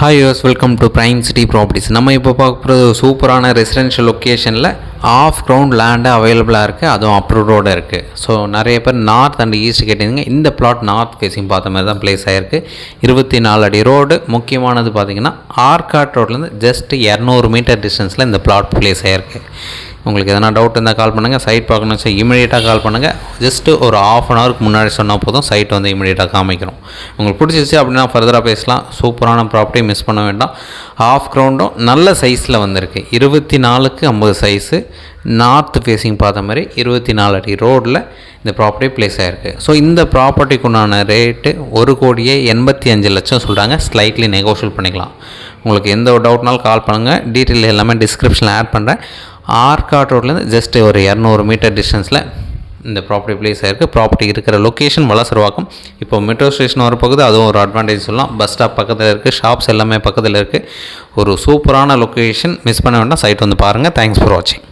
Hi யோஸ் welcome to prime city properties. நம்ம இப்போ பார்க்க போகிறது சூப்பரான ரெசிடென்ஷியல் லொக்கேஷனில் ஆஃப் கிரவுண்ட் லேண்டு அவைலபிளாக இருக்குது, அதுவும் அப்ரூவோடு இருக்குது. ஸோ நிறைய பேர் நார்த் அண்ட் ஈஸ்ட் கேட்டிருந்தீங்க. இந்த பிளாட் நார்த் ஃபேஸிங் பார்த்த மாதிரி தான் பிளேஸ் ஆகிருக்கு. 24 அடி ரோடு. முக்கியமானது பார்த்திங்கன்னா ஆர்காட் ரோட்லேருந்து ஜஸ்ட் 200 மீட்டர் டிஸ்டன்ஸில் இந்த பிளாட் பிளேஸ் ஆகிருக்கு. உங்களுக்கு எதனா டவுட் இருந்தால் கால் பண்ணுங்கள். சைட் பார்க்கணும் சார், இமீடியட்டாக கால் பண்ணுங்கள். ஜஸ்ட்டு ஒரு ½ அன் ஹவருக்கு முன்னாடி சொன்னால் போதும், சைட் வந்து இமீடியட்டாக காமிக்கிறோம். உங்களுக்கு பிடிச்சிருச்சு அப்படின்னா ஃபர்தராக பேசலாம். சூப்பரான ப்ராப்பர்ட்டி, மிஸ் பண்ண வேண்டாம். ஆஃப் கிரவுண்டும் நல்ல சைஸில் வந்திருக்கு. 24க்கு 50 சைஸு, நார்த் ஃபேஸிங் பார்த்த மாதிரி 24 அடி ரோடில் இந்த ப்ராப்பர்ட்டி பிளேஸ் ஆகிருக்கு. ஸோ இந்த ப்ராப்பர்ட்டிக்குண்டான ரேட்டு 1,85,00,000 சொல்கிறாங்க. ஸ்லைட்லி நெகோஷியல் பண்ணிக்கலாம். உங்களுக்கு எந்த ஒரு டவுட்னாலும் கால் பண்ணுங்கள். டீட்டெயில் எல்லாமே டிஸ்கிரிப்ஷனில் ஆட் பண்ணுறேன். ஆர்காட் ரோட்லேருந்து ஜஸ்ட் ஒரு 200 மீட்டர் டிஸ்டன்ஸில் இந்த ப்ராப்பர்ட்டி பிளேஸ் ஆகிருக்கு. ப்ராப்பர்ட்டி இருக்கிற லொக்கேஷன் வலசரவாக்கம். இப்போ மெட்ரோ ஸ்டேஷன் வரப்போகுது, அதுவும் ஒரு அட்வான்டேஜ் சொல்லலாம். பஸ் ஸ்டாப் பக்கத்தில் இருக்குது, ஷாப்ஸ் எல்லாமே பக்கத்தில் இருக்குது. ஒரு சூப்பரான லொக்கேஷன், மிஸ் பண்ண வேண்டாம். சைட் வந்து பாருங்கள். தேங்க்ஸ் ஃபார் வாட்சிங்.